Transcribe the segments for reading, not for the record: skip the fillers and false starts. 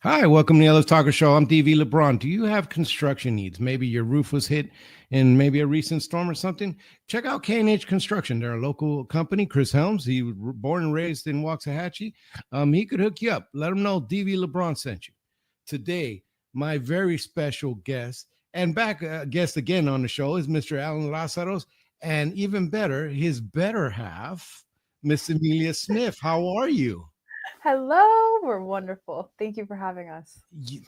Hi, welcome to the Ellis Talker Show. I'm DV LeBron. Do you have construction needs? Maybe your roof was hit in maybe a recent storm or something? Check out K&H Construction. They're a local company. Chris Helms, he was born and raised in Waxahachie. He could hook you up. Let him know DV LeBron sent you. Today, my very special guest and back guest again on the show is Mr. Alan Lazaros, and even better, his better half, Miss Amelia Smith. How are you? Hello, we're wonderful. Thank you for having us.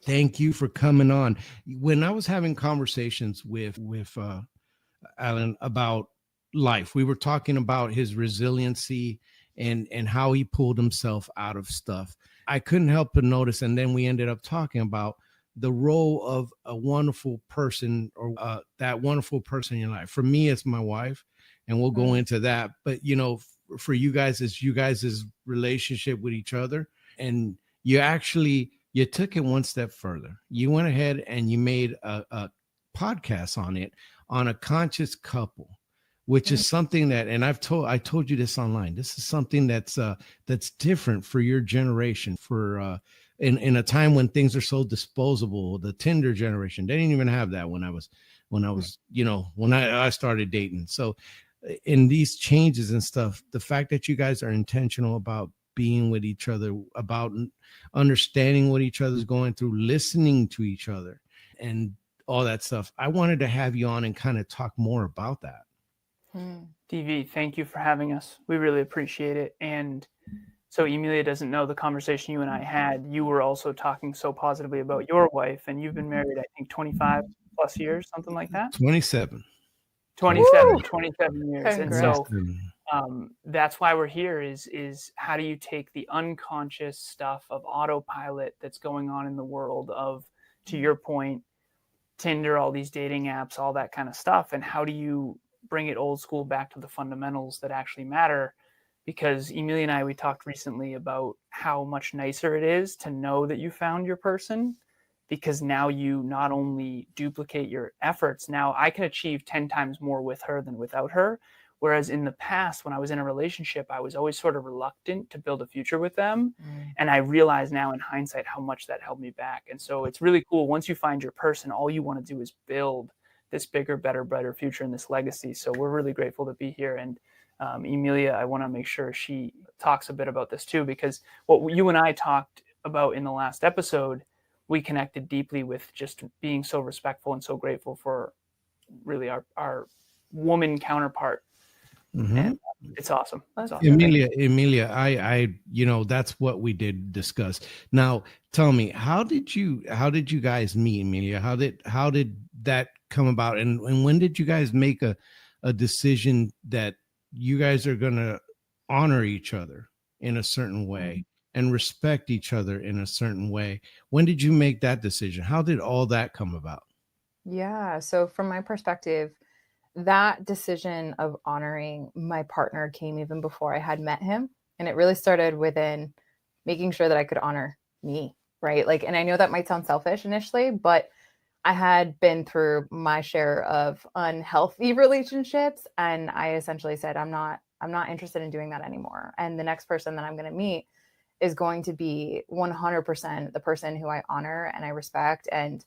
Thank you for coming on. When I was having conversations with Alan about life, we were talking about his resiliency and how he pulled himself out of stuff. I couldn't help but notice, and then we ended up talking about the role of a wonderful person or that wonderful person in your life. For me, it's my wife, and we'll go into that. But for you guys, it's you guys' relationship with each other, and you took it one step further. You went ahead and you made a podcast on it, on a conscious couple, which is something that, and I told you this online. This is something that's different for your generation, for in a time when things are so disposable. The Tinder generation, they didn't even have that when I was when I started dating. So in these changes and stuff, the fact that you guys are intentional about being with each other, about understanding what each other's going through, listening to each other, and all that stuff. I wanted to have you on and kind of talk more about that. DV, thank you for having us. We really appreciate it. And so Emilia doesn't know the conversation you and I had. You were also talking so positively about your wife, and you've been married, I think, 25 plus years, something like that. 27 years. Congrats. And so that's why we're here is how do you take the unconscious stuff of autopilot that's going on in the world of, to your point, Tinder, all these dating apps, all that kind of stuff, and how do you bring it old school back to the fundamentals that actually matter? Because Emilia and I, we talked recently about how much nicer it is to know that you found your person, because now you not only duplicate your efforts, now I can achieve 10 times more with her than without her. Whereas in the past, when I was in a relationship, I was always sort of reluctant to build a future with them. And I realize now in hindsight how much that held me back. And so it's really cool. Once you find your person, all you want to do is build this bigger, better, brighter future and this legacy. So we're really grateful to be here. And Emilia, I want to make sure she talks a bit about this too, because what you and I talked about in the last episode, we connected deeply with just being so respectful and so grateful for really our woman counterpart. And it's awesome. It's awesome. Emilia, I that's what we did discuss. Now, tell me, how did you guys meet, Emilia? How did that come about? And when did you guys make a decision that you guys are going to honor each other in a certain way and respect each other in a certain way? When did you make that decision? How did all that come about? Yeah. So from my perspective, that decision of honoring my partner came even before I had met him. And it really started within making sure that I could honor me, right? Like, and I know that might sound selfish initially, but I had been through my share of unhealthy relationships. And I essentially said, I'm not interested in doing that anymore. And the next person that I'm going to meet is going to be 100% the person who I honor and I respect, and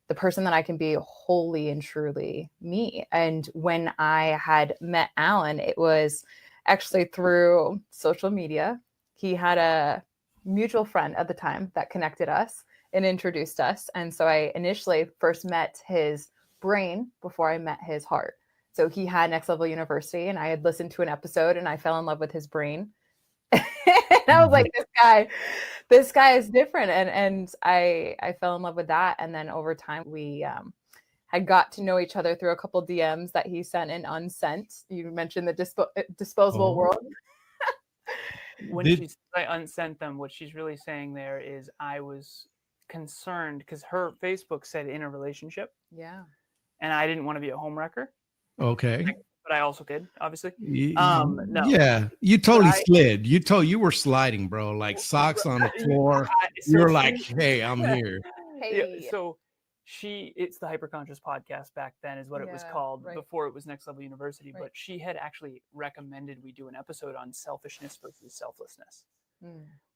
the person that I can be wholly and truly me. And when I had met Alan, it was actually through social media. He had a mutual friend at the time that connected us and introduced us. And so I initially first met his brain before I met his heart. So he had Next Level University, and I had listened to an episode and I fell in love with his brain. And I was like, this guy is different. And I fell in love with that. And then over time, we had got to know each other through a couple DMs that he sent and unsent. You mentioned the disposable world. When she says I unsent them, what she's really saying there is I was concerned because her Facebook said in a relationship. Yeah. And I didn't want to be a homewrecker. Okay. But I also did, obviously. No. Yeah, you slid. You were sliding, bro, like socks on the floor. You're like, hey, I'm here. Hey. Yeah, so it's the Hyperconscious podcast back then is what it was called before it was Next Level University. But she had actually recommended we do an episode on selfishness versus selflessness.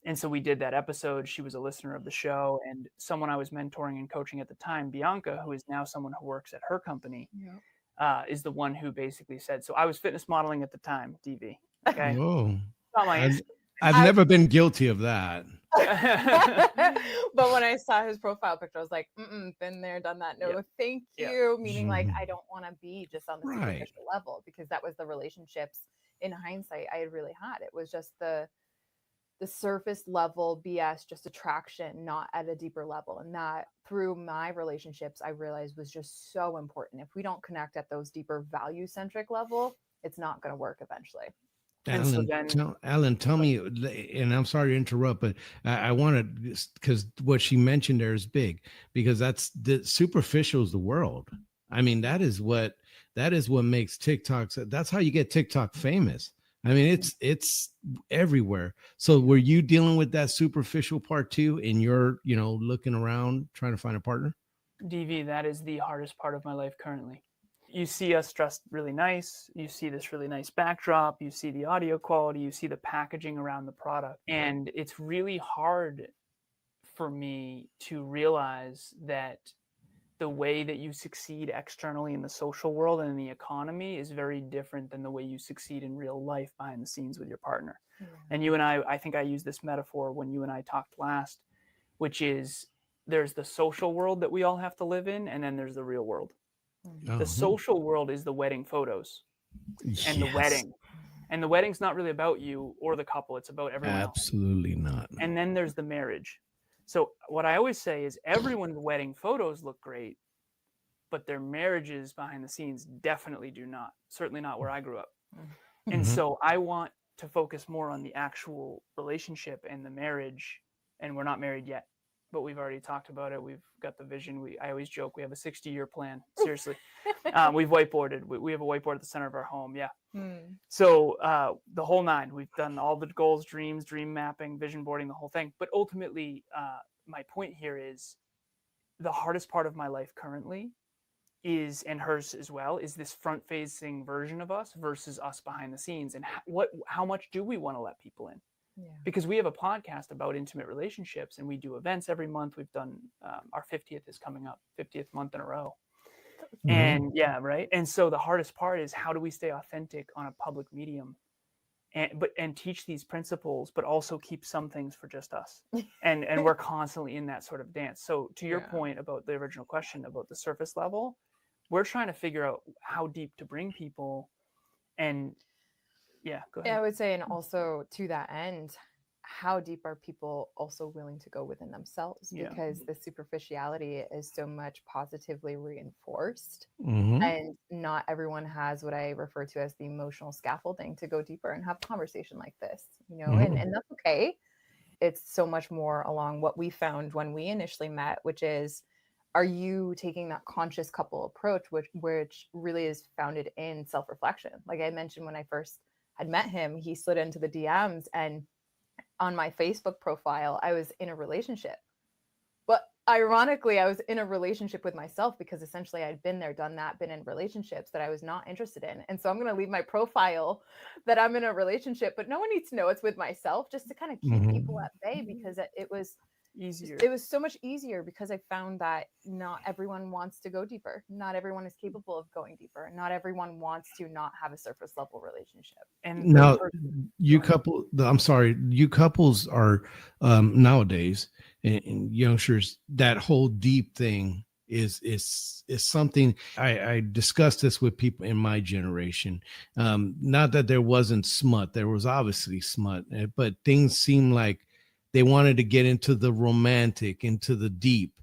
And so we did that episode. She was a listener of the show, and someone I was mentoring and coaching at the time, Bianca, who is now someone who works at her company, is the one who basically said, so I was fitness modeling at the time, DV. Okay. Whoa. Not my I've never been guilty of that. But when I saw his profile picture, I was like, been there, done that. No, thank you. Meaning like, I don't want to be just on the superficial level, because that was the relationships in hindsight I had really had. It was just the surface level BS, just attraction, not at a deeper level. And that through my relationships, I realized was just so important. If we don't connect at those deeper value centric level, it's not going to work eventually. Alan, tell me, and I'm sorry to interrupt, but I want to, because what she mentioned there is big, because that's the superficial is the world. I mean, that is what makes TikTok. That's how you get TikTok famous. I mean, it's everywhere. So were you dealing with that superficial part too, and you're, looking around trying to find a partner? DV, that is the hardest part of my life currently. You see us dressed really nice. You see this really nice backdrop. You see the audio quality. You see the packaging around the product. And it's really hard for me to realize that the way that you succeed externally in the social world and in the economy is very different than the way you succeed in real life behind the scenes with your partner. Yeah. And you and I think I used this metaphor when you and I talked last, which is there's the social world that we all have to live in, and then there's the real world. Mm-hmm. The social world is the wedding photos and the wedding. And the wedding's not really about you or the couple. It's about everyone else. Absolutely not. And then there's the marriage. So what I always say is everyone's wedding photos look great, but their marriages behind the scenes definitely do not. Certainly not where I grew up. Mm-hmm. And so I want to focus more on the actual relationship and the marriage. And we're not married yet, but we've already talked about it. We've got the vision. I always joke we have a 60-year plan. Seriously. We've whiteboarded. We have a whiteboard at the center of our home. Yeah. So the whole 9, we've done all the goals, dreams, dream mapping, vision boarding, the whole thing. But ultimately, my point here is the hardest part of my life currently is, and hers as well, is this front-facing version of us versus us behind the scenes. And how much do we want to let people in? Yeah. Because we have a podcast about intimate relationships, and we do events every month. We've done our 50th is coming up, 50th month in a row. Mm-hmm. And yeah, right. And so the hardest part is how do we stay authentic on a public medium and teach these principles, but also keep some things for just us. And we're constantly in that sort of dance. So to your point about the original question about the surface level, we're trying to figure out how deep to bring people. And yeah, go ahead. I would say, and also to that end, how deep are people also willing to go within themselves? Because the superficiality is so much positively reinforced. Mm-hmm. And not everyone has what I refer to as the emotional scaffolding to go deeper and have a conversation like this, mm-hmm. and that's okay. It's so much more along what we found when we initially met, which is, are you taking that conscious couple approach, which really is founded in self-reflection? Like I mentioned, when I first had met him, he slid into the DMs, and on my Facebook profile, I was in a relationship. But ironically, I was in a relationship with myself, because essentially I'd been there, done that, been in relationships that I was not interested in. And so I'm going to leave my profile that I'm in a relationship, but no one needs to know it's with myself, just to kind of keep mm-hmm. people at bay, because it was easier. It was so much easier, because I found that not everyone wants to go deeper. Not everyone is capable of going deeper. Not everyone wants to not have a surface level relationship. And now you couples are nowadays and youngsters, that whole deep thing is something I discussed this with people in my generation. Not that there wasn't smut, there was obviously smut, but things seem like they wanted to get into the romantic, into the deep.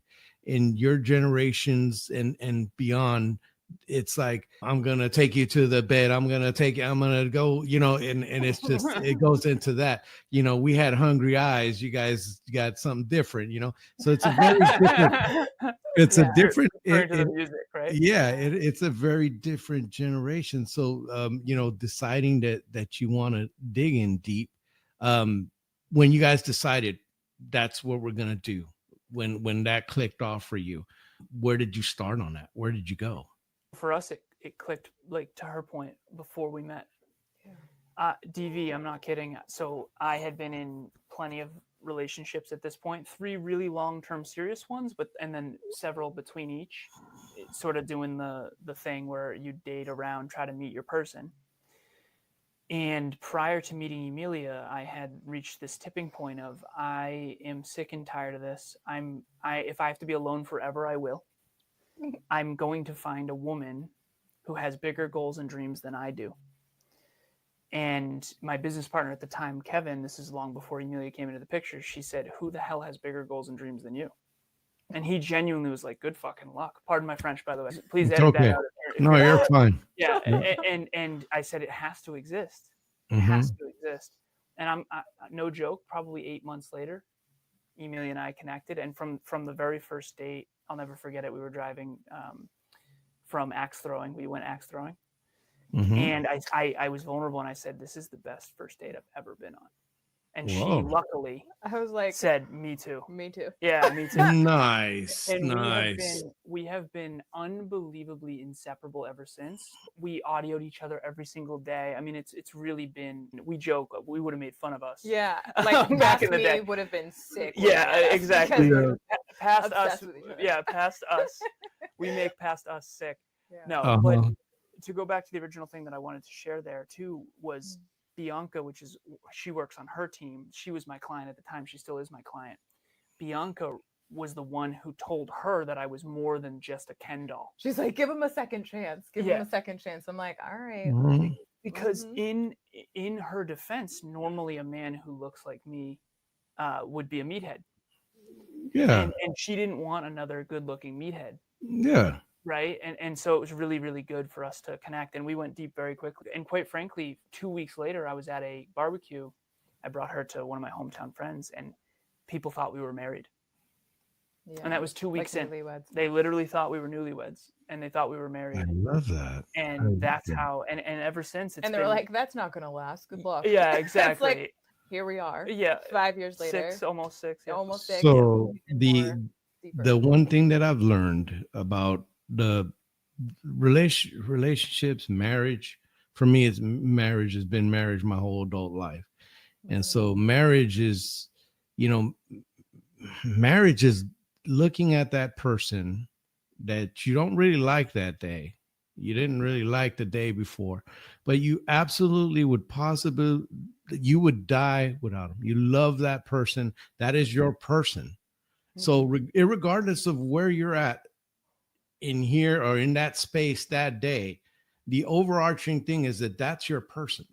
In your generations and beyond, it's like, I'm going to take you to the bed. I'm going to go, and it's just, it goes into that, we had hungry eyes. You guys got something different, so it's a very different, it's a different, music, right? Yeah. It's a very different generation. So, deciding that you want to dig in deep, when you guys decided that's what we're going to do, when that clicked off for you, where did you start on that? Where did you go? For us, it clicked, like, to her point, before we met. DV, I'm not kidding. So I had been in plenty of relationships at this point, 3 really long-term serious ones, and then several between each, sort of doing the thing where you date around, try to meet your person. And prior to meeting Emilia, I had reached this tipping point of, I am sick and tired of this. If I have to be alone forever, I will. I'm going to find a woman who has bigger goals and dreams than I do. And my business partner at the time, Kevin, this is long before Emilia came into the picture, she said, who the hell has bigger goals and dreams than you? And he genuinely was like, good fucking luck. Pardon my French, by the way. Please edit that out. No, you're fine. Yeah. And I said, it has to exist. It has to exist. And I no joke, probably 8 months later, Emilia and I connected. And from the very first date, I'll never forget it. We were driving from axe throwing. We went axe throwing. And I was vulnerable, and I said, this is the best first date I've ever been on. And she luckily I was like, said, me too. Me too. Yeah, me too. Nice. And nice. We have been unbelievably inseparable ever since. We audioed each other every single day. I mean, it's really been, we joke, we would have made fun of us. Yeah. Like back in the day would have been sick. Yeah, exactly. Past us. Yeah, past us. We make past us sick. Yeah. No, but to go back to the original thing that I wanted to share there too was Bianca, she works on her team. She was my client at the time. She still is my client. Bianca was the one who told her that I was more than just a Ken doll. She's like, give him a second chance. Give him a second chance. I'm like, all right. Because in her defense, normally a man who looks like me would be a meathead. Yeah. And she didn't want another good-looking meathead. Yeah. Right. And so it was really, really good for us to connect. And we went deep very quickly. And quite frankly, 2 weeks later, I was at a barbecue. I brought her to one of my hometown friends, and people thought we were married. Yeah. And that was 2 weeks in. Newlyweds. They literally thought we were newlyweds, and they thought we were married. I love that. And that's how, and ever since and they were like, that's not going to last. Good luck. Yeah, exactly. Like, here we are. Yeah. 5 years later. Almost six. Yeah. Almost 6. So the one thing that I've learned about the relationships, marriage, for me, marriage has been marriage my whole adult life. And so marriage is, marriage is looking at that person that you don't really like that day. You didn't really like the day before, but you absolutely would possibly, you would die without them. You love that person. That is your person. So regardless of where you're at in here or in that space that day, the overarching thing is that that's your person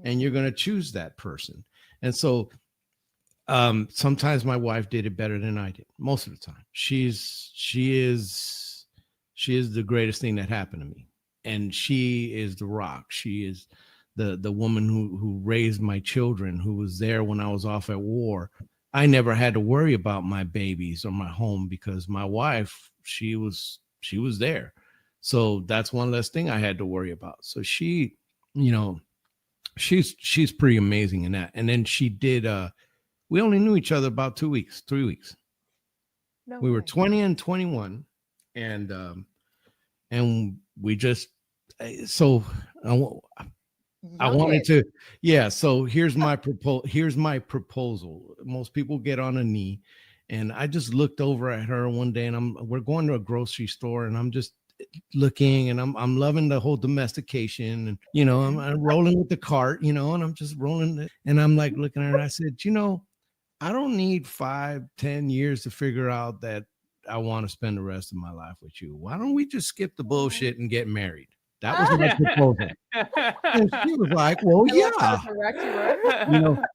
and you're going to choose that person. And so sometimes my wife did it better than I did. Most of the time she is the greatest thing that happened to me. And she is the rock. She is the woman who raised my children, who was there when I was off at war. I never had to worry about my babies or my home because my wife, she was there. So that's one less thing I had to worry about. So she, she's pretty amazing in that. And then she did, we only knew each other about 2 weeks, 3 weeks. We were 20 and 21. And we just, so I wanted to, so here's my proposal. Most people get on a knee. And I just looked over at her one day, and we're going to a grocery store, and I'm just looking, and I'm loving the whole domestication, and I'm rolling with the cart, and I'm just rolling it, and I'm like looking at her, and I said, I don't need 5-10 years to figure out that I want to spend the rest of my life with you. Why don't we just skip the bullshit and get married? That was my proposal. And she was like, well, yeah.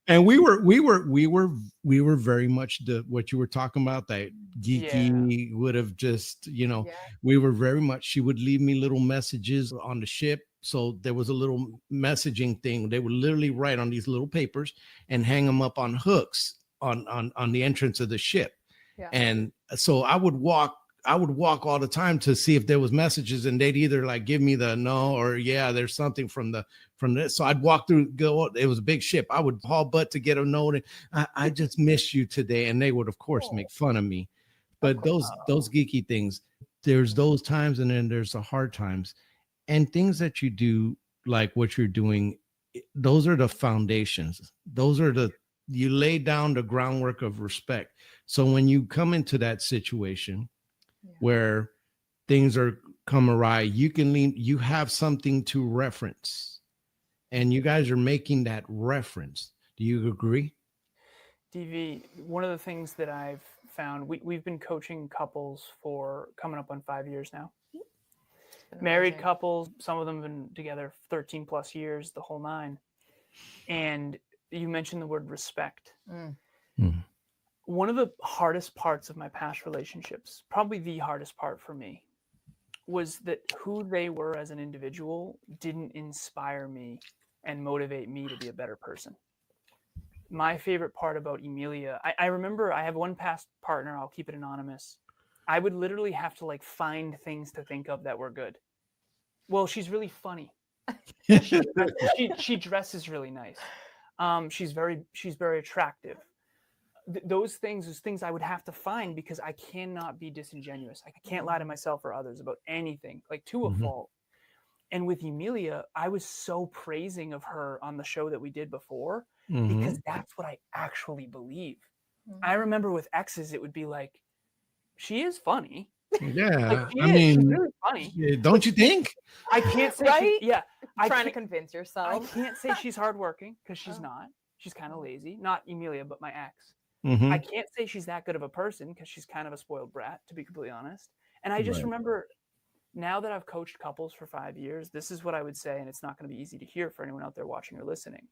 And we were very much what you were talking about, that geeky would have just, we were very much, she would leave me little messages on the ship. So there was a little messaging thing. They would literally write on these little papers and hang them up on hooks on the entrance of the ship. Yeah. And so I would walk all the time to see if there was messages, and they'd either like give me the no or there's something from this. So I'd walk through, it was a big ship. I would haul butt to get a note. I just miss you today. And they would of course make fun of me. But those geeky things, there's those times, and then there's the hard times, and things that you do, like what you're doing. Those are the foundations. Those are the you lay down the groundwork of respect. So when you come into that situation where things are come awry, you can lean, you have something to reference, and you guys are making that reference. Do you agree? DV, one of the things that I've found, we've been coaching couples for coming up on 5 years now. Married couples, some of them have been together 13 plus years, the whole nine. And you mentioned the word respect. One of the hardest parts of my past relationships, probably the hardest part for me, was that who they were as an individual didn't inspire me and motivate me to be a better person. My favorite part about Emilia, I remember I have one past partner, I'll keep it anonymous. I would literally have to like find things to think of that were good. Well, she's really funny. She dresses really nice. She's very attractive. Those things I would have to find because I cannot be disingenuous. I can't lie to myself or others about anything, like to a fault. And with Emilia, I was so praising of her on the show that we did before because that's what I actually believe. I remember with exes, it would be like, she is funny. Yeah, like she's really funny. Don't you think? I can't say right? trying to convince I yourself. can't say she's hardworking because she's not. She's kind of lazy. Not Emilia, but my ex. Mm-hmm. I can't say she's that good of a person because she's kind of a spoiled brat, to be completely honest. And I just remember now that I've coached couples for 5 years, this is what I would say, and it's not going to be easy to hear for anyone out there watching or listening.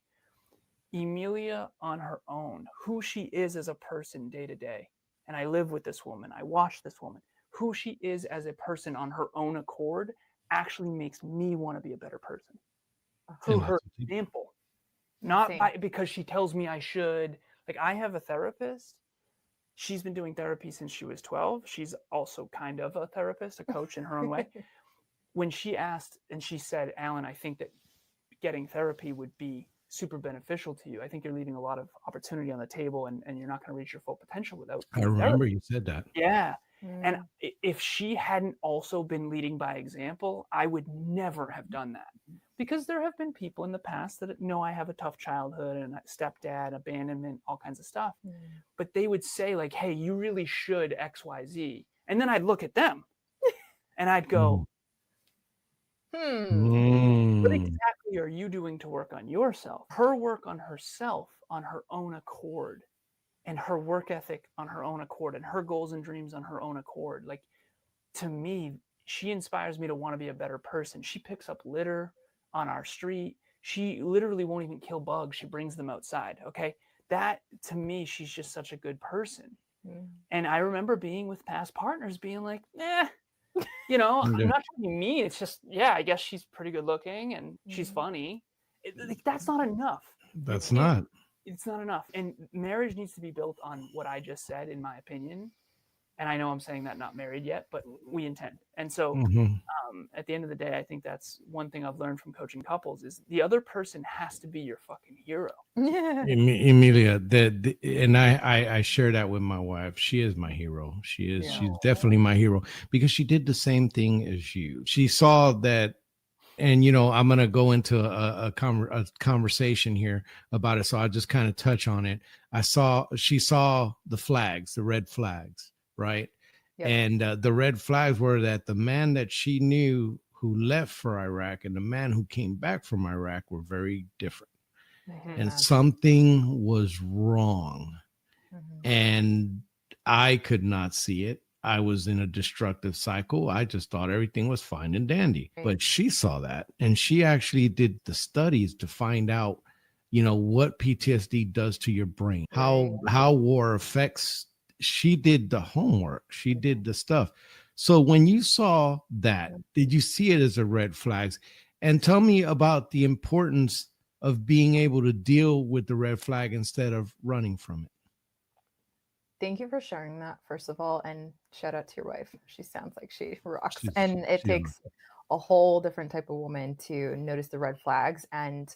Emilia on her own, who she is as a person day to day, and I live with this woman, I watch this woman, who she is as a person on her own accord actually makes me want to be a better person. Through her example, not because she tells me I should. Like, I have a therapist. She's been doing therapy since she was 12. She's also kind of a therapist, a coach in her own way. When she asked and she said, Alan, I think that getting therapy would be super beneficial to you. I think you're leaving a lot of opportunity on the table and you're not going to reach your full potential without I remember you said that. Yeah. And if she hadn't also been leading by example, I would never have done that. Because there have been people in the past that know I have a tough childhood and stepdad, abandonment, all kinds of stuff. But they would say like, hey, you really should X, Y, Z. And then I'd look at them and I'd go, what exactly are you doing to work on yourself? Her work on herself on her own accord, and her work ethic on her own accord, and her goals and dreams on her own accord. Like, to me, she inspires me to want to be a better person. She picks up litter on our street. She literally won't even kill bugs. She brings them outside. Okay. That, to me, she's just such a good person. And I remember being with past partners being like, I'm not trying to be mean. It's just, I guess she's pretty good looking and she's funny. That's not enough. That's not. It's not enough. And marriage needs to be built on what I just said, in my opinion. And I know I'm saying that not married yet, but we intend. And so at the end of the day, I think that's one thing I've learned from coaching couples is the other person has to be your fucking hero. Emilia, and I share that with my wife. She is my hero. She's definitely my hero because she did the same thing as you. She saw that. And, I'm going to go into a conversation here about it. So I'll just kind of touch on it. She saw the flags, the red flags, right? Yep. And the red flags were that the man that she knew who left for Iraq and the man who came back from Iraq were very different. And something was wrong. And I could not see it. I was in a destructive cycle. I just thought everything was fine and dandy. But she saw that, and she actually did the studies to find out, what PTSD does to your brain, how war affects. She did the homework. She did the stuff. So when you saw that, did you see it as a red flags? And tell me about the importance of being able to deal with the red flag instead of running from it. Thank you for sharing that, first of all, and shout out to your wife. She sounds like she rocks. And it takes a whole different type of woman to notice the red flags and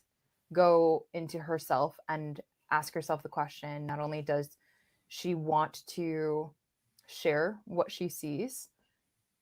go into herself and ask herself the question, not only does she want to share what she sees,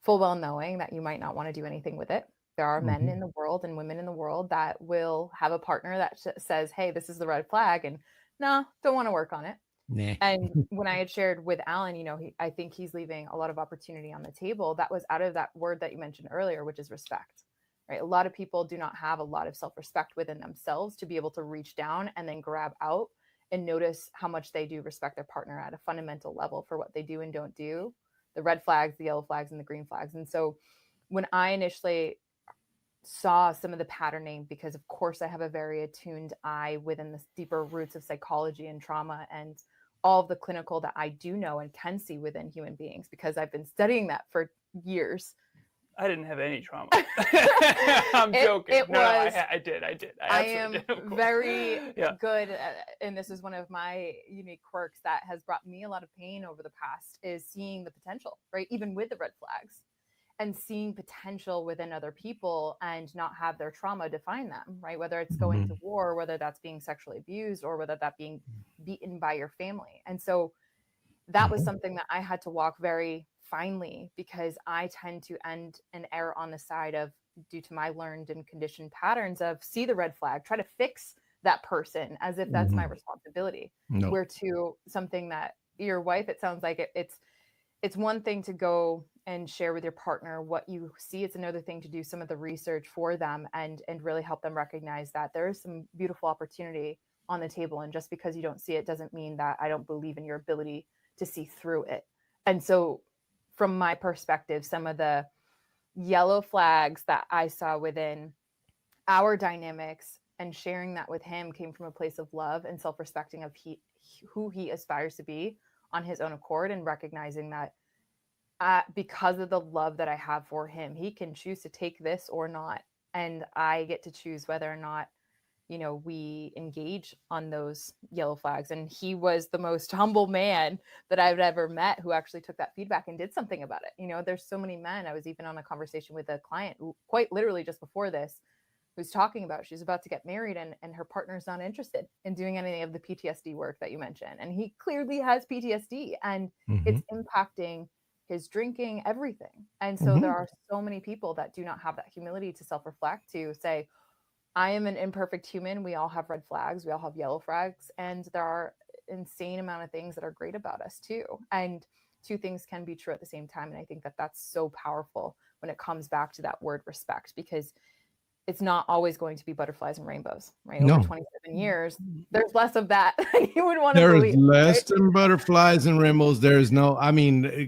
full well knowing that you might not want to do anything with it. There are men in the world and women in the world that will have a partner that says, hey, this is the red flag, and no, don't want to work on it. Nah. And when I had shared with Alan, I think he's leaving a lot of opportunity on the table. That was out of that word that you mentioned earlier, which is respect, right? A lot of people do not have a lot of self-respect within themselves to be able to reach down and then grab out and notice how much they do respect their partner at a fundamental level for what they do and don't do, the red flags, the yellow flags, and the green flags. And so when I initially saw some of the patterning, because of course I have a very attuned eye within the deeper roots of psychology and trauma and all of the clinical that I do know and can see within human beings, because I've been studying that for years. I didn't have any trauma. I'm joking. I did. I am did, very good and this is one of my unique quirks that has brought me a lot of pain over the past, is seeing the potential, right? Even with the red flags, and seeing potential within other people and not have their trauma define them, right? Whether it's going to war, whether that's being sexually abused, or whether that being beaten by your family. And so that was something that I had to walk very finely, because I tend to end and err on the side of, due to my learned and conditioned patterns of, see the red flag, try to fix that person as if that's my responsibility. No. Where to something that your wife, it sounds like it's one thing to go and share with your partner what you see. It's another thing to do some of the research for them and really help them recognize that there is some beautiful opportunity on the table. And just because you don't see it doesn't mean that I don't believe in your ability to see through it. And so from my perspective, some of the yellow flags that I saw within our dynamics and sharing that with him came from a place of love and self-respecting of who he aspires to be on his own accord, and recognizing that because of the love that I have for him, he can choose to take this or not. And I get to choose whether or not, we engage on those yellow flags. And he was the most humble man that I've ever met who actually took that feedback and did something about it. There's so many men. I was even on a conversation with a client quite literally just before this, who's talking about she's about to get married and her partner's not interested in doing any of the PTSD work that you mentioned. And he clearly has PTSD and it's impacting his drinking, everything. And so there are so many people that do not have that humility to self-reflect, to say, I am an imperfect human. We all have red flags. We all have yellow flags. And there are insane amount of things that are great about us too. And two things can be true at the same time. And I think that that's so powerful when it comes back to that word respect, because it's not always going to be butterflies and rainbows, right? No. Over 27 years, there's less of that than you would want to There's believe. less Right? than butterflies and rainbows. There's no,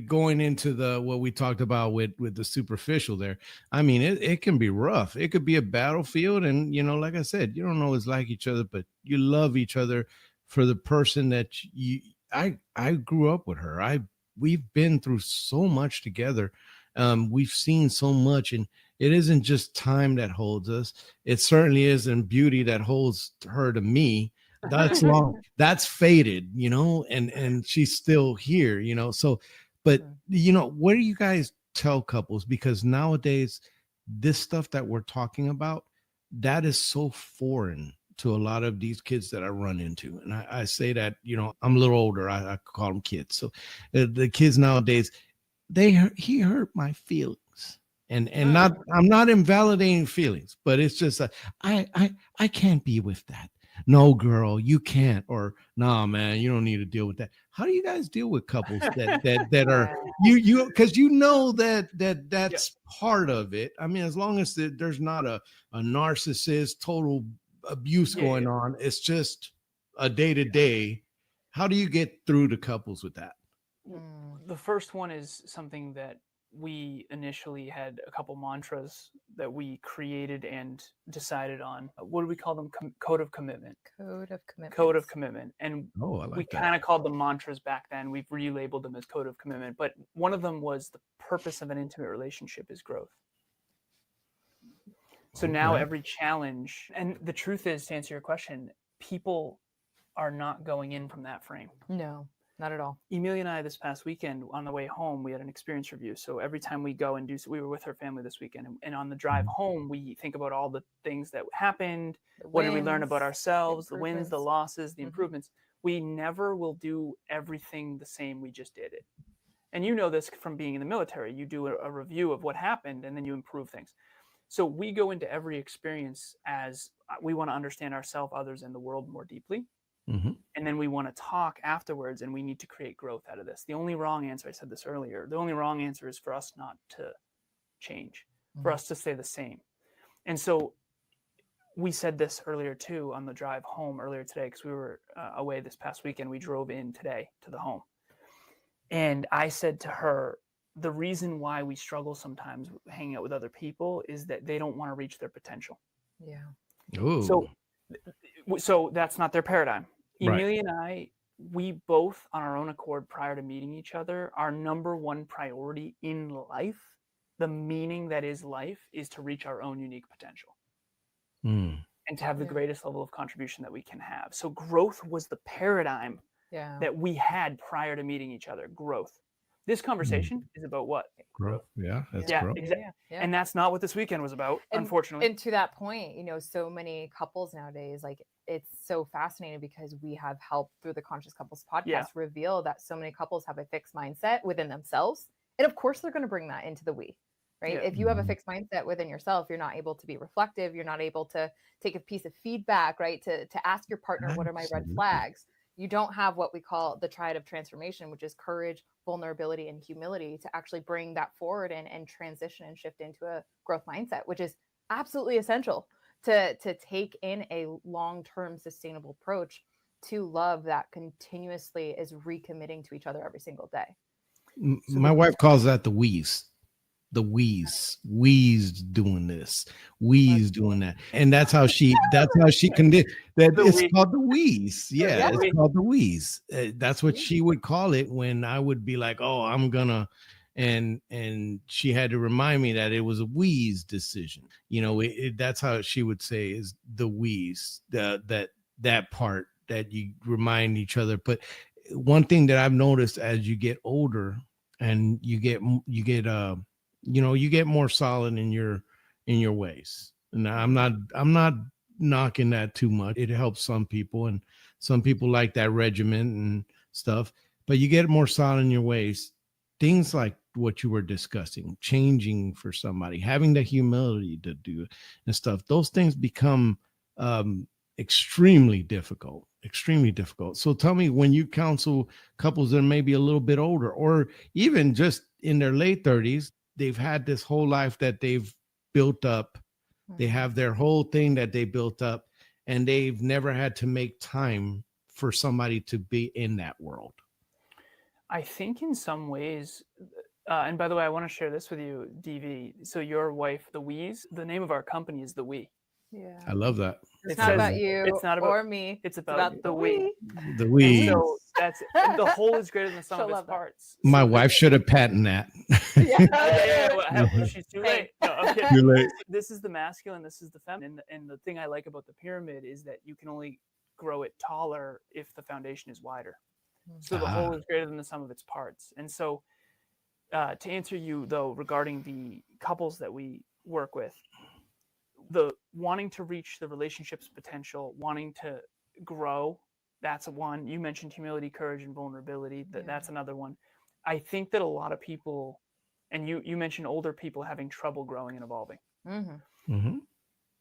going into what we talked about with the superficial there. It can be rough. It could be a battlefield. And, like I said, you don't always like each other, but you love each other for the person that I grew up with her. We've been through so much together. We've seen so much, and it isn't just time that holds us. It certainly isn't beauty that holds her to me. That's long. That's faded, and she's still here, So, but what do you guys tell couples? Because nowadays, this stuff that we're talking about, that is so foreign to a lot of these kids that I run into. And I say that, I'm a little older. I call them kids. So the kids nowadays, he hurt my feelings. And not, I'm not invalidating feelings, but it's just I can't be with that. No, girl, you can't. Or nah, man, you don't need to deal with that. How do you guys deal with couples that are you because that's part of it. As long as there's not a narcissist, total abuse going on, it's just a day-to-day. How do you get through to couples with that? The first one is something that we initially had a couple mantras that we created and decided on. What do we call them? Code of commitment. Code of commitment. Code of commitment. And I like we kind of called them mantras back then. We've relabeled them as code of commitment. But one of them was the purpose of an intimate relationship is growth. So now every challenge, and the truth is, to answer your question, people are not going in from that frame. No. Not at all. Emilia and I, this past weekend, on the way home, we had an experience review. So every time we go and we were with her family this weekend, and on the drive home, we think about all the things that happened. What did we learn about ourselves? The wins, the losses, the improvements. We never will do everything the same we just did it. And you know this from being in the military. You do a review of what happened, and then you improve things. So we go into every experience as we want to understand ourselves, others, and the world more deeply. And then we want to talk afterwards, and we need to create growth out of this. The only wrong answer, I said this earlier, the only wrong answer is for us not to change, for us to stay the same. And so we said this earlier too on the drive home earlier today, because we were away this past weekend. We drove in today to the home. And I said to her, the reason why we struggle sometimes hanging out with other people is that they don't want to reach their potential. Yeah. Ooh. So that's not their paradigm. Right. Emilia and I, we both on our own accord prior to meeting each other, our number one priority in life, the meaning that is life, is to reach our own unique potential and to have the greatest level of contribution that we can have. So growth was the paradigm that we had prior to meeting each other. Growth. This conversation is about what? Growth. Yeah, that's Yeah, growth. exactly. Yeah. And that's not what this weekend was about, unfortunately. And to that point, you know, so many couples nowadays, like, it's so fascinating because we have helped through the Conscious Couples podcast reveal that so many couples have a fixed mindset within themselves. And of course, they're going to bring that into the we, right? Yeah. If you have a fixed mindset within yourself, you're not able to be reflective. You're not able to take a piece of feedback, right? To ask your partner, what are my red flags? You don't have what we call the triad of transformation, which is courage, vulnerability, and humility, to actually bring that forward and transition and shift into a growth mindset, which is absolutely essential to take in a long-term sustainable approach to love that continuously is recommitting to each other every single day. My wife calls that the wheeze. The wheeze doing this, wheeze doing that, and that's how she conditioned that. It's called the wheeze. Yeah, it's called the wheeze. That's what she would call it when I would be like, "Oh, I'm gonna," and she had to remind me that it was a wheeze decision. You know, that's how she would say is the wheeze. That part that you remind each other. But one thing that I've noticed as you get older and you get you get more solid in your ways. And I'm not knocking that too much. It helps some people, and some people like that regiment and stuff, but you get more solid in your ways. Things like what you were discussing, changing for somebody, having the humility to do it and stuff, those things become extremely difficult. So tell me, when you counsel couples that may be a little bit older, or even just in their late 30s, they've had this whole life that they've built up. They have their whole thing that they built up, and they've never had to make time for somebody to be in that world. I think in some ways, and by the way, I want to share this with you, DV. So your wife, the We's, the name of our company is the We. Yeah, I love that. It's not about you. It's not about me. It's about the we. The we. So that's the whole is greater than the sum of its parts. My wife should have patented that. Yeah. She's too late. No, I'm kidding. Too late. This is the masculine. This is the feminine. And the thing I like about the pyramid is that you can only grow it taller if the foundation is wider. So the whole is greater than the sum of its parts. And so, to answer you though, regarding the couples that we work with, the wanting to reach the relationship's potential, wanting to grow, that's one. You mentioned humility, courage, and vulnerability. That's another one. I think that a lot of people, and you mentioned older people having trouble growing and evolving.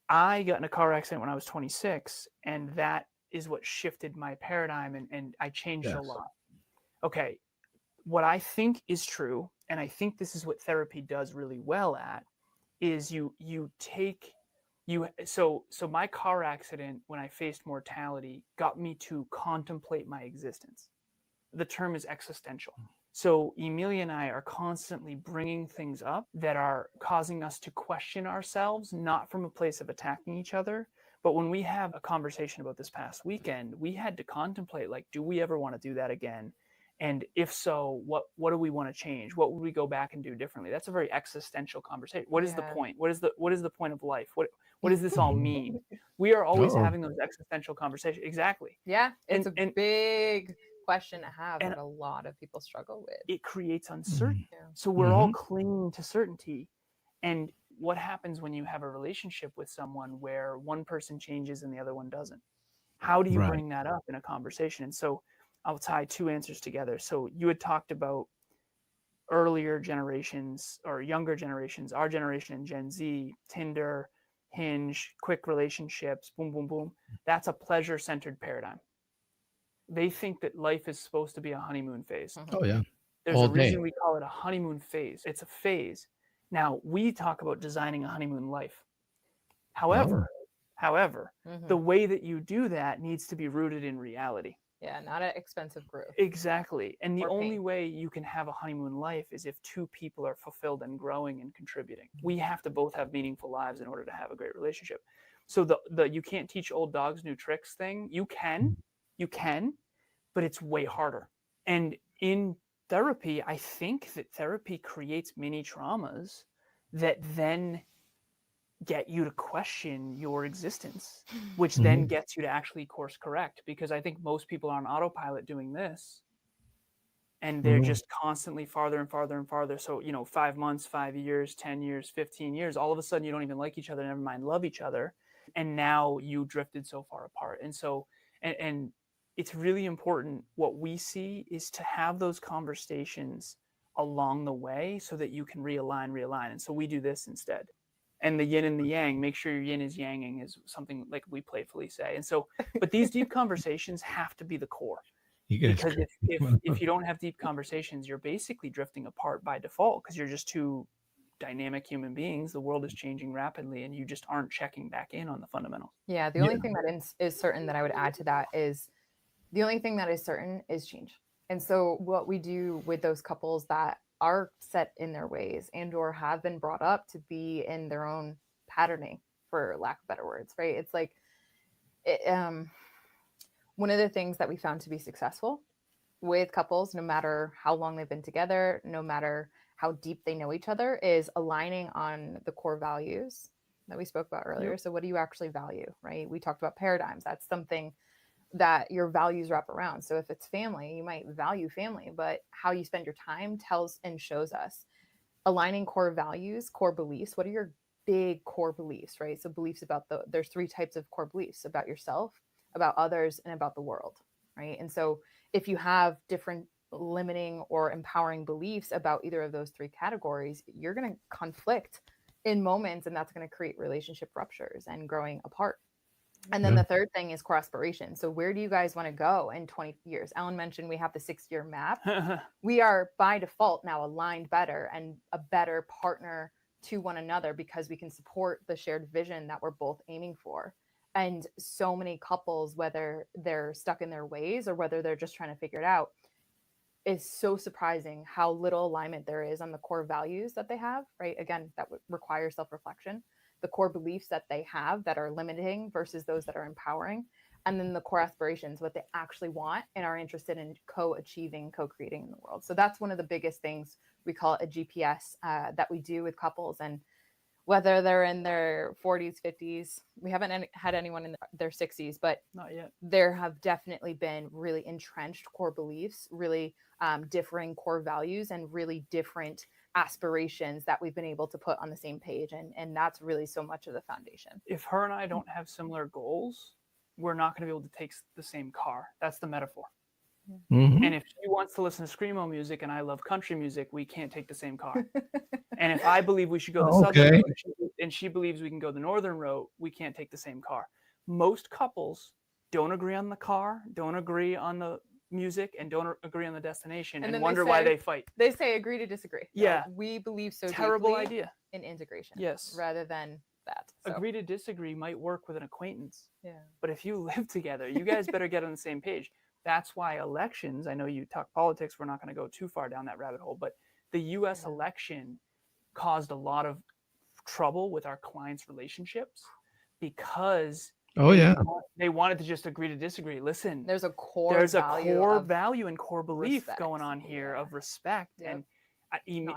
I got in a car accident when I was 26, and that is what shifted my paradigm, and I changed a lot. Okay, what I think is true, and I think this is what therapy does really well at, is so my car accident, when I faced mortality, got me to contemplate my existence. The term is existential. So Emilia and I are constantly bringing things up that are causing us to question ourselves, not from a place of attacking each other. But when we have a conversation about this past weekend, we had to contemplate, like, do we ever want to do that again? And if so, what do we want to change? What would we go back and do differently? That's a very existential conversation. What is the point? What is the point of life? What does this all mean? We are always having those existential conversations. Exactly. Yeah. It's a big question to have that a lot of people struggle with. It creates uncertainty. So we're all clinging to certainty. And what happens when you have a relationship with someone where one person changes and the other one doesn't? How do you bring that up in a conversation? And so I'll tie two answers together. So you had talked about earlier generations or younger generations, our generation and Gen Z, Tinder, Hinge, quick relationships, boom, boom, boom. That's a pleasure-centered paradigm. they think that life is supposed to be a honeymoon phase. Oh yeah. There's All a reason day. we call it a honeymoon phase. It's a phase. Now, we talk about designing a honeymoon life. However, Mhm. the way that you do that needs to be rooted in reality. Yeah, not an expensive growth. Exactly. And the Or only pain. way you can have a honeymoon life is if two people are fulfilled and growing and contributing. We have to both have meaningful lives in order to have a great relationship. So the you can't teach old dogs new tricks thing, you can, but it's way harder. And in therapy, I think that therapy creates mini traumas that then get you to question your existence, which then Mhm. gets you to actually course correct. Because I think most people are on autopilot doing this, and they're Mhm. just constantly farther and farther and farther. So, 5 months, 5 years, 10 years, 15 years, all of a sudden you don't even like each other, never mind love each other. And now you drifted so far apart. And so, and it's really important. What we see is to have those conversations along the way so that you can realign. And so we do this instead. And the yin and the yang, make sure your yin is yanging, is something like we playfully say. And so, but these deep conversations have to be the core. You guys. Because if you don't have deep conversations, you're basically drifting apart by default because you're just two dynamic human beings. The world is changing rapidly, and you just aren't checking back in on the fundamentals. Yeah, the Yeah. only thing that is certain that I would add to that is the only thing that is certain is change. And so what we do with those couples that are set in their ways and or have been brought up to be in their own patterning, for lack of better words, right? It's like one of the things that we found to be successful with couples, no matter how long they've been together, no matter how deep they know each other, is aligning on the core values that we spoke about earlier. Yep. So what do you actually value, right? We talked about paradigms. That's something that your values wrap around. So if it's family, you might value family, but how you spend your time tells and shows us. Aligning core values, core beliefs. What are your big core beliefs, right? So beliefs about there's 3 types of core beliefs: about yourself, about others, and about the world, right? And so if you have different limiting or empowering beliefs about either of those 3 categories, you're going to conflict in moments, and that's going to create relationship ruptures and growing apart. And then Yeah. the third thing is core aspiration. So where do you guys want to go in 20 years? Alan mentioned we have the 6-year map. We are by default now aligned better and a better partner to one another because we can support the shared vision that we're both aiming for. And so many couples, whether they're stuck in their ways or whether they're just trying to figure it out, is so surprising how little alignment there is on the core values that they have, right? Again, that would require self-reflection. The core beliefs that they have that are limiting versus those that are empowering, and then the core aspirations, what they actually want and are interested in co-achieving, co-creating in the world. So that's one of the biggest things. We call it a GPS that we do with couples. And whether they're in their 40s, 50s, we haven't had anyone in their 60s, but Not yet. There have definitely been really entrenched core beliefs, really differing core values, and really different aspirations that we've been able to put on the same page. And that's really so much of the foundation. If her and I don't have similar goals, we're not going to be able to take the same car. That's the metaphor. Mhm. And if she wants to listen to screamo music and I love country music, we can't take the same car. And if I believe we should go the southern Okay. route and she believes we can go the northern route, we can't take the same car. Most couples don't agree on the car, don't agree on the music, and don't agree on the destination, and then wonder why they fight. They say agree to disagree. Yeah. We believe so Terrible deeply idea. in integration. Yes. Rather than that. So. Agree to disagree might work with an acquaintance. Yeah. But if you live together, you guys better get on the same page. That's why elections, I know you talk politics, we're not going to go too far down that rabbit hole, but the US election caused a lot of trouble with our clients' relationships because they wanted to just agree to disagree. Listen, there's a core value and core belief respect. going on here of respect. Yep. And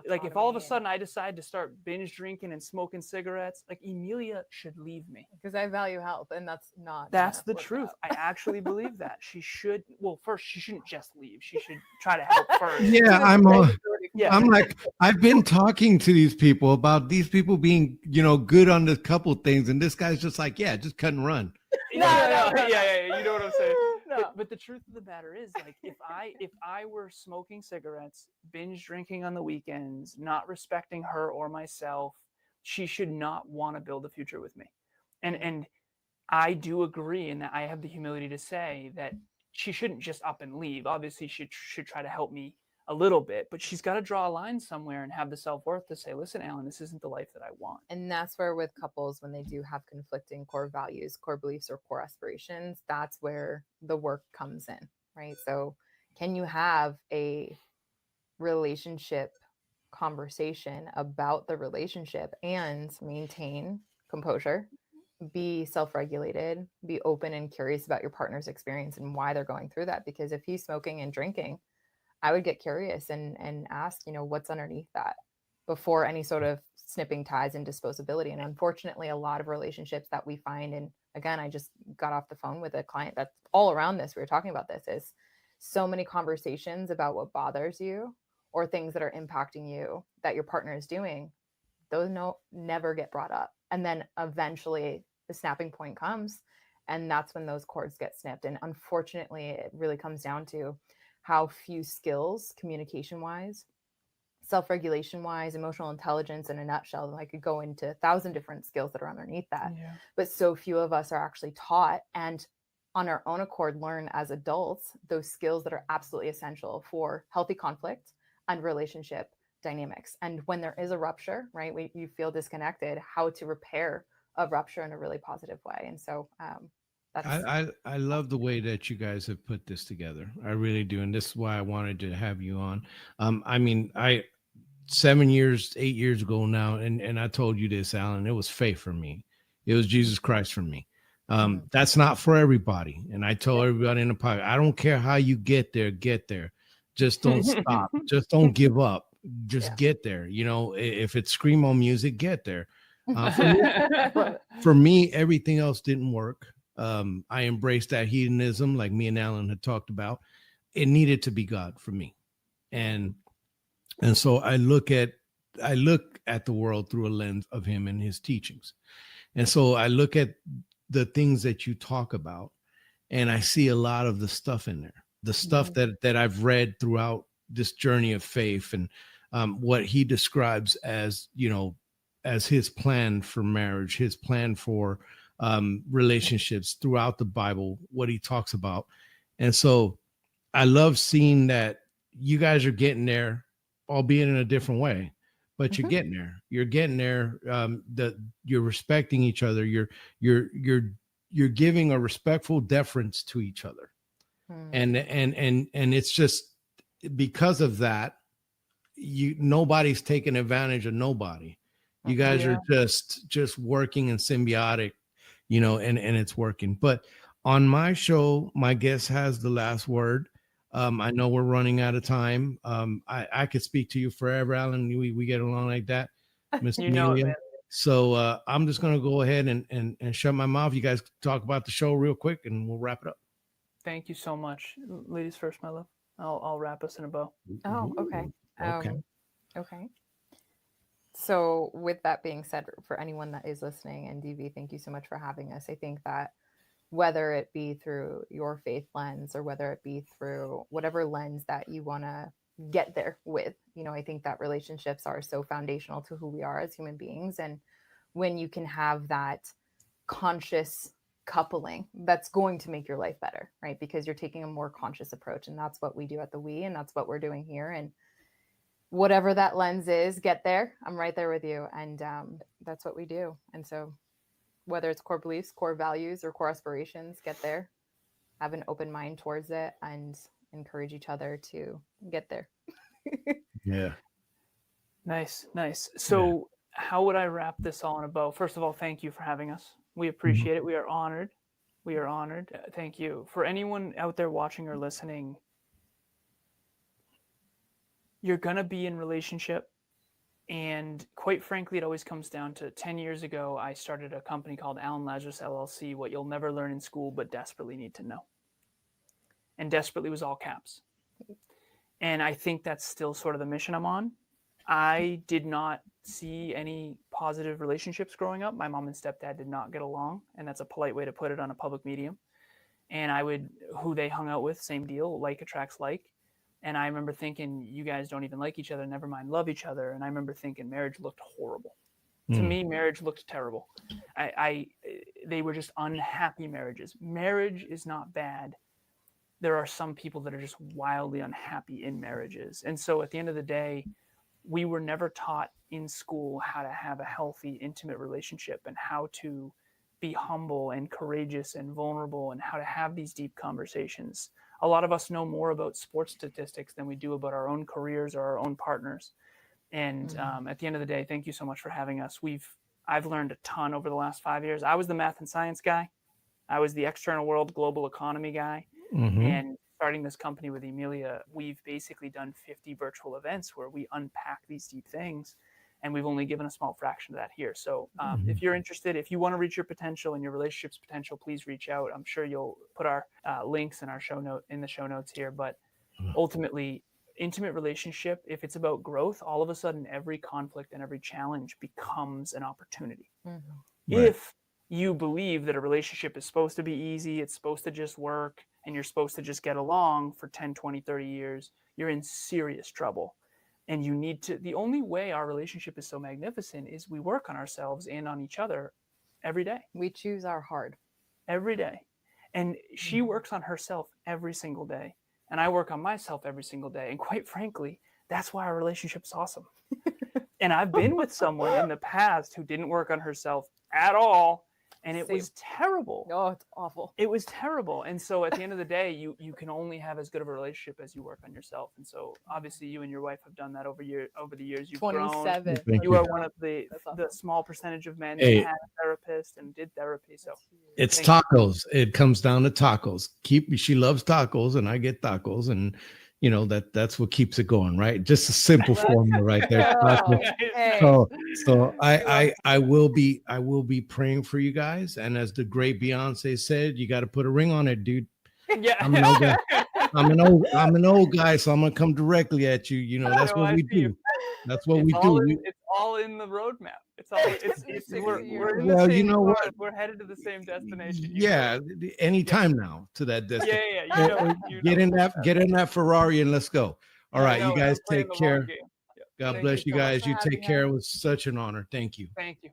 like if all of a sudden I decide to start binge drinking and smoking cigarettes, like Emilia should leave me because I value health, and that's the truth. I actually believe that she should. Well, first she shouldn't just leave. She should try to help first. Yeah, I'm like, I've been talking to these people about these people being, good on the couple things, and this guy's just like, yeah, just cut and run. Yeah, you know what I'm saying. But the truth of the matter is, like, if I were smoking cigarettes, binge drinking on the weekends, not respecting her or myself, she should not want to build a future with me. And I do agree in that I have the humility to say that she shouldn't just up and leave. Obviously, she should try to help me a little bit, but she's got to draw a line somewhere and have the self-worth to say, listen, Alan, this isn't the life that I want. And that's where with couples, when they do have conflicting core values, core beliefs, or core aspirations, that's where the work comes in, right? So can you have a relationship conversation about the relationship and maintain composure, be self-regulated, be open and curious about your partner's experience and why they're going through that? Because if he's smoking and drinking, I would get curious and ask, what's underneath that before any sort of snipping ties and disposability. And unfortunately, a lot of relationships that we find, and again, I just got off the phone with a client that's all around this. We were talking about this, is so many conversations about what bothers you or things that are impacting you that your partner is doing. Those never get brought up. And then eventually the snapping point comes, and that's when those cords get snipped. And unfortunately, it really comes down to how few skills, communication wise, self-regulation wise, emotional intelligence in a nutshell. I could go into 1,000 different skills that are underneath that, but so few of us are actually taught and on our own accord learn as adults those skills that are absolutely essential for healthy conflict and relationship dynamics. And when there is a rupture, right, you feel disconnected, how to repair a rupture in a really positive way. And so I love the way that you guys have put this together. I really do. And this is why I wanted to have you on. I mean, 8 years ago now, and I told you this, Alan, it was faith for me. It was Jesus Christ for me. That's not for everybody. And I told everybody in the podcast, I don't care how you get there. Just don't stop. Just don't give up. Just get there. If it's screamo music, get there. For me, everything else didn't work. I embraced that hedonism, like me and Alan had talked about. It needed to be God for me, and so I look at the world through a lens of Him and His teachings, and so I look at the things that you talk about, and I see a lot of the stuff in there, the stuff that I've read throughout this journey of faith, and what He describes as as His plan for marriage, His plan for relationships throughout the Bible, what He talks about. And so I love seeing that you guys are getting there, albeit in a different way, but you're getting there. You're getting there. That you're respecting each other. You're giving a respectful deference to each other. And it's just because of that, nobody's taking advantage of nobody. You guys are just working and symbiotic, and it's working. But on my show, my guest has the last word. I know we're running out of time. I could speak to you forever, Alan. We get along like that, Miss Amelia. So I'm just going to go ahead and shut my mouth. You guys talk about the show real quick, and we'll wrap it up. Thank you so much. Ladies first, my love. I'll wrap us in a bow. Oh, okay. Okay. Okay. So with that being said, for anyone that is listening, and DV, thank you so much for having us. I think that whether it be through your faith lens or whether it be through whatever lens that you want to get there with, I think that relationships are so foundational to who we are as human beings. And when you can have that conscious coupling, that's going to make your life better, right? Because you're taking a more conscious approach. And that's what we do at the We, and that's what we're doing here. And whatever that lens is, get there. I'm right there with you. And that's what we do. And so whether it's core beliefs, core values, or core aspirations, get there, have an open mind towards it, and encourage each other to get there. Yeah. Nice. So how would I wrap this all in a bow? First of all, thank you for having us. We appreciate it. We are honored. Thank you. For anyone out there watching or listening, you're going to be in relationship. And quite frankly, it always comes down to 10 years ago, I started a company called Alan Lazarus LLC, what you'll never learn in school, but desperately need to know. And desperately was all caps. And I think that's still sort of the mission I'm on. I did not see any positive relationships growing up. My mom and stepdad did not get along. And that's a polite way to put it on a public medium. And who they hung out with, same deal, like attracts like. And I remember thinking, you guys don't even like each other, never mind love each other. And I remember thinking marriage looked horrible. To me, marriage looked terrible. They were just unhappy marriages. Marriage is not bad. there are some people that are just wildly unhappy in marriages. And so at the end of the day, we were never taught in school how to have a healthy, intimate relationship and how to be humble and courageous and vulnerable and how to have these deep conversations. A lot of us know more about sports statistics than we do about our own careers or our own partners. And at the end of the day, thank you so much for having us. I've learned a ton over the last 5 years. I was the math and science guy. I was the external world global economy guy. And starting this company with Emilia, we've basically done 50 virtual events where we unpack these deep things. And we've only given a small fraction of that here. So if you're interested, if you want to reach your potential and your relationship's potential, please reach out. I'm sure you'll put our links in our the show notes here. But ultimately, intimate relationship, if it's about growth, all of a sudden every conflict and every challenge becomes an opportunity. Right. If you believe that a relationship is supposed to be easy, it's supposed to just work, and you're supposed to just get along for 10, 20, 30 years, you're in serious trouble. And you need to, the only way our relationship is so magnificent is we work on ourselves and on each other every day. We choose our hard. Every day. And she works on herself every single day. And I work on myself every single day. And quite frankly, that's why our relationship's awesome. And I've been with someone in the past who didn't work on herself at all. And it was terrible. Oh, it's awful. It was terrible. And so at the end of the day, you can only have as good of a relationship as you work on yourself. And so obviously you and your wife have done that over the years. You've 27. grown. You are one of the small percentage of men that had a therapist and did therapy. So it's tacos. It comes down to tacos. She loves tacos and I get tacos, and you know that's what keeps it going, right? Just a simple formula right there. So I will be praying for you guys, and as the great Beyonce said, you got to put a ring on it, dude. Yeah, I'm an old guy. I'm an old guy, so I'm gonna come directly at you. You know, that's what we do. That's what we do. It's all in the roadmap. It's all. We're in the well, same you know road. what? We're headed to the same destination. Yeah, anytime now to that destination. Yeah. Get in that Ferrari and let's go. All right, you guys take care. God bless you guys. You take care. It was such an honor. Thank you. Thank you.